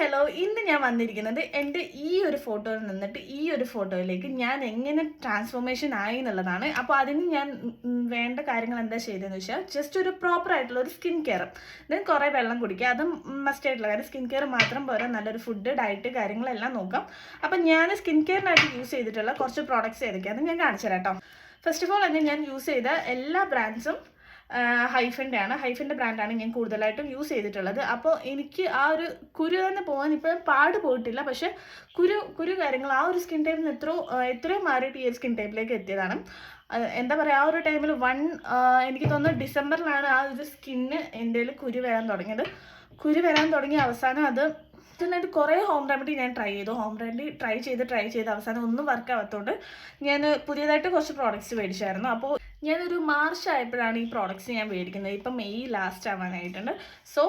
Hello, ഇന്ന് ഞാൻ വന്നിരിക്കുന്നത് എൻ്റെ ഈ ഒരു ഫോട്ടോയിൽ നിന്നിട്ട് ഈ ഒരു ഫോട്ടോയിലേക്ക് ഞാൻ എങ്ങനെ ട്രാൻസ്ഫോർമേഷൻ ആയി എന്നുള്ളതാണ്. അപ്പോൾ അതിന് ഞാൻ വേണ്ട കാര്യങ്ങൾ എന്താ ചെയ്തതെന്ന് വെച്ചാൽ ജസ്റ്റ് ഒരു പ്രോപ്പർ ആയിട്ടുള്ള ഒരു സ്കിൻ കെയർ, ദെൻ കുറേ വെള്ളം കുടിക്കുക. അതും മസ്റ്റ് ആയിട്ടുള്ള കാര്യം. സ്കിൻ കെയർ മാത്രം പോരാ, നല്ലൊരു ഫുഡ്, ഡയറ്റ് കാര്യങ്ങളെല്ലാം നോക്കാം. അപ്പം ഞാൻ സ്കിൻ കെയറിനായിട്ട് യൂസ് ചെയ്തിട്ടുള്ള കുറച്ച് പ്രോഡക്റ്റ്സ് ഏതൊക്കെയാണെന്ന് ഞാൻ കാണിച്ചു തരാം കേട്ടോ. ഫസ്റ്റ് ഓഫ് ഓൾ തന്നെ ഞാൻ യൂസ് ചെയ്ത എല്ലാ ബ്രാൻഡ്സും ഹൈഫിൻ്റെ ബ്രാൻഡാണ് ഞാൻ കൂടുതലായിട്ടും യൂസ് ചെയ്തിട്ടുള്ളത്. അപ്പോൾ എനിക്ക് ആ ഒരു കുരു തന്നെ പോകാൻ ഇപ്പോഴും പാട് പോയിട്ടില്ല. പക്ഷേ കുരു കാര്യങ്ങൾ ആ ഒരു സ്കിൻ ടൈപ്പിൽ നിന്ന് എത്രയോ മാറിയിട്ട് ഈ ഒരു സ്കിൻ ടൈപ്പിലേക്ക് എത്തിയതാണ്. എന്താ പറയുക, ആ ഒരു ടൈമിൽ എനിക്ക് തോന്നുന്നു ഡിസംബറിലാണ് ആ ഒരു സ്കിന്ന് എൻ്റെ കുരു വരാൻ തുടങ്ങിയത്. കുരു വരാൻ തുടങ്ങിയ അവസാനം അത് നന്നായിട്ട് കുറേ ഹോം റെമഡി ഞാൻ ട്രൈ ചെയ്തു. ഹോം റെമഡി ട്രൈ ചെയ്ത് അവസാനം ഒന്നും വർക്ക് ആവാത്തതുകൊണ്ട് ഞാൻ പുതിയതായിട്ട് കുറച്ച് പ്രോഡക്റ്റ്സ് മേടിച്ചായിരുന്നു. അപ്പോൾ ഞാനൊരു മാർച്ച് ആയപ്പോഴാണ് ഈ പ്രോഡക്റ്റ്സ് ഞാൻ മേടിക്കുന്നത്. ഇപ്പം മെയ് ലാസ്റ്റ് ആവാനായിട്ടുണ്ട്. സോ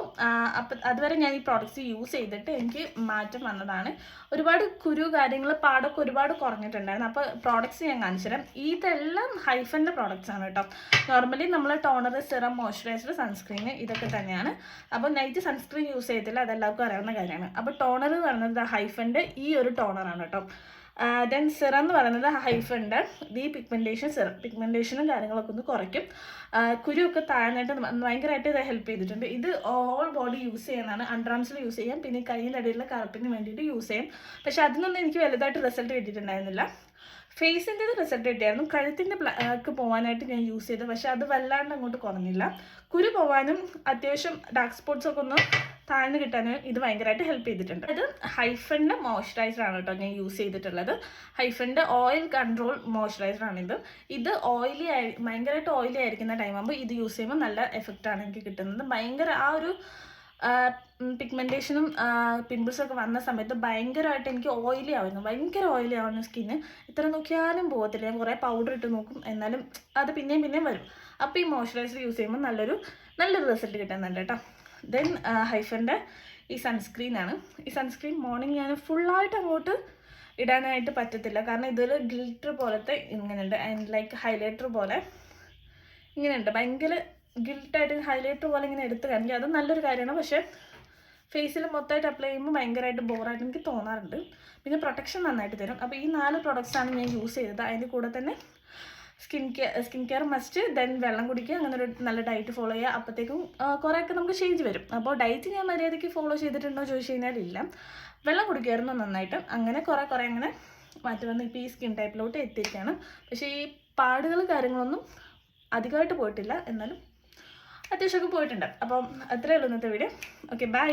അപ്പം അതുവരെ ഞാൻ ഈ പ്രോഡക്റ്റ്സ് യൂസ് ചെയ്തിട്ട് എനിക്ക് മാറ്റം വന്നതാണ്. ഒരുപാട് കുരു കാര്യങ്ങൾ പാടൊക്കെ ഒരുപാട് കുറഞ്ഞിട്ടുണ്ടായിരുന്നു. അപ്പോൾ പ്രോഡക്റ്റ്സ് ഞാൻ കാണിച്ചു തരാം. ഇതെല്ലാം ഹൈഫിൻ്റെ പ്രോഡക്റ്റ്സ് ആണ് കേട്ടോ. നോർമലി നമ്മൾ ടോണർ, സിറം, മോയ്സ്ചറൈസർ, സൺസ്ക്രീൻ ഇതൊക്കെ തന്നെയാണ്. അപ്പോൾ നൈറ്റ് സൺസ്ക്രീൻ യൂസ് ചെയ്തില്ല, അതെല്ലാവർക്കും അറിയാവുന്ന കാര്യമാണ്. അപ്പോൾ ടോണർ എന്ന് പറയുന്നത് ഹൈഫിൻ്റെ ഈ ഒരു ടോണറാണ് കേട്ടോ. ദെൻ സിറം എന്ന് പറയുന്നത് ഹൈഫിൻ്റെ ദി പിഗ്മെൻറ്റേഷനും കാര്യങ്ങളൊക്കെ ഒന്ന് കുറയ്ക്കും. കുരുവൊക്കെ താഴ്ന്നിട്ട് ഭയങ്കരമായിട്ട് ഇത് ഹെൽപ്പ് ചെയ്തിട്ടുണ്ട്. ഇത് ഓൾ ബോഡി യൂസ് ചെയ്യാനാണ്. അണ്ടർ ആംസിൽ യൂസ് ചെയ്യാം, പിന്നെ കയ്യിൻ്റെ അടിയിലുള്ള കറുപ്പിന് വേണ്ടിയിട്ട് യൂസ് ചെയ്യാം. പക്ഷേ അതിനൊന്നും എനിക്ക് വലുതായിട്ട് റിസൾട്ട് കിട്ടിയിട്ടുണ്ടായിരുന്നില്ല. ഫേസിൻ്റെ റിസൾട്ട് കിട്ടിയായിരുന്നു. കഴുത്തിൻ്റെ ബ്ലാക്ക് പോകാനായിട്ട് ഞാൻ യൂസ് ചെയ്തു, പക്ഷേ അത് വല്ലാണ്ട് അങ്ങോട്ട് കുറഞ്ഞില്ല. കുരു പോകാനും അത്യാവശ്യം ഡാർക്ക് സ്പോട്ട്സൊക്കെ ഒന്ന് താഴ്ന്ന് കിട്ടാനും ഇത് ഭയങ്കരമായിട്ട് ഹെൽപ്പ് ചെയ്തിട്ടുണ്ട്. അത് ഹൈഫിൻ്റെ മോയ്സ്ചറൈസറാണ് കേട്ടോ ഞാൻ യൂസ് ചെയ്തിട്ടുള്ളത്. ഹൈഫിൻ്റെ ഓയിൽ കൺട്രോൾ മോയ്സ്ചറൈസറാണിത്. ഇത് ഭയങ്കരമായിട്ട് ഓയിലി ആയിരിക്കുന്ന ടൈമാകുമ്പോൾ ഇത് യൂസ് ചെയ്യുമ്പോൾ നല്ല എഫക്റ്റാണ് എനിക്ക് കിട്ടുന്നത്. ഭയങ്കര ആ ഒരു പിഗ്മെൻറ്റേഷനും പിമ്പിൾസൊക്കെ വന്ന സമയത്ത് ഭയങ്കരമായിട്ട് എനിക്ക് ഭയങ്കര ഓയിലി ആവുന്ന സ്കിന്ന്. ഇത്ര നോക്കിയാലും പോകത്തില്ല. ഞാൻ കുറേ പൗഡർ ഇട്ട് നോക്കും, എന്നാലും അത് പിന്നെയും വരും. അപ്പോൾ ഈ മോയ്സ്ചറൈസർ യൂസ് ചെയ്യുമ്പോൾ നല്ലൊരു റിസൾട്ട് കിട്ടുന്നുണ്ട് കേട്ടോ. ദെൻ ഹൈഫിൻ്റെ ഈ സൺസ്ക്രീനാണ്. ഈ സൺസ്ക്രീൻ മോർണിംഗ് ഞാൻ ഫുള്ളായിട്ട് അങ്ങോട്ട് ഇടാനായിട്ട് പറ്റത്തില്ല, കാരണം ഇതിൽ ഗിൽറ്റർ പോലത്തെ ഇങ്ങനെയുണ്ട്, ആൻഡ് ലൈക്ക് ഹൈലൈറ്റർ പോലെ ഇങ്ങനെയുണ്ട്. ഭയങ്കര ഗിൽട്ടായിട്ട് ഹൈലൈറ്റർ പോലെ ഇങ്ങനെ എടുത്ത് കാണിക്കുക. അത് നല്ലൊരു കാര്യമാണ്. പക്ഷേ ഫേസിൽ മൊത്തമായിട്ട് അപ്ലൈ ചെയ്യുമ്പോൾ ഭയങ്കരമായിട്ട് ബോറായിട്ട് എനിക്ക് തോന്നാറുണ്ട്. പിന്നെ പ്രൊട്ടക്ഷൻ നന്നായിട്ട് തരും. അപ്പോൾ ഈ 4 പ്രോഡക്റ്റ്സാണ് ഞാൻ യൂസ് ചെയ്തത്. അതിൻ്റെ കൂടെ തന്നെ സ്കിൻ കെയർ മസ്റ്റ്, ദെൻ വെള്ളം കുടിക്കുക, അങ്ങനെ ഒരു നല്ല ഡയറ്റ് ഫോളോ ചെയ്യുക. അപ്പോഴത്തേക്കും കുറേയൊക്കെ നമുക്ക് ചേഞ്ച് വരും. അപ്പോൾ ഡയറ്റ് ഞാൻ മര്യാദയ്ക്ക് ഫോളോ ചെയ്തിട്ടുണ്ടോ ചോദിച്ചു കഴിഞ്ഞാൽ ഇല്ല. വെള്ളം കുടിക്കുമായിരുന്നു നന്നായിട്ട്. അങ്ങനെ കുറേ അങ്ങനെ മാറ്റി വന്ന് ഇപ്പോൾ ഈ സ്കിൻ ടൈപ്പിലോട്ട് എത്തിയിരിക്കുകയാണ്. പക്ഷേ ഈ പാടുകൾ കാര്യങ്ങളൊന്നും അധികമായിട്ട് പോയിട്ടില്ല, എന്നാലും അത്യാവശ്യമൊക്കെ പോയിട്ടുണ്ട്. അപ്പം അത്രയേ ഉള്ളൂ ഇന്നത്തെ വീഡിയോ. Okay, by.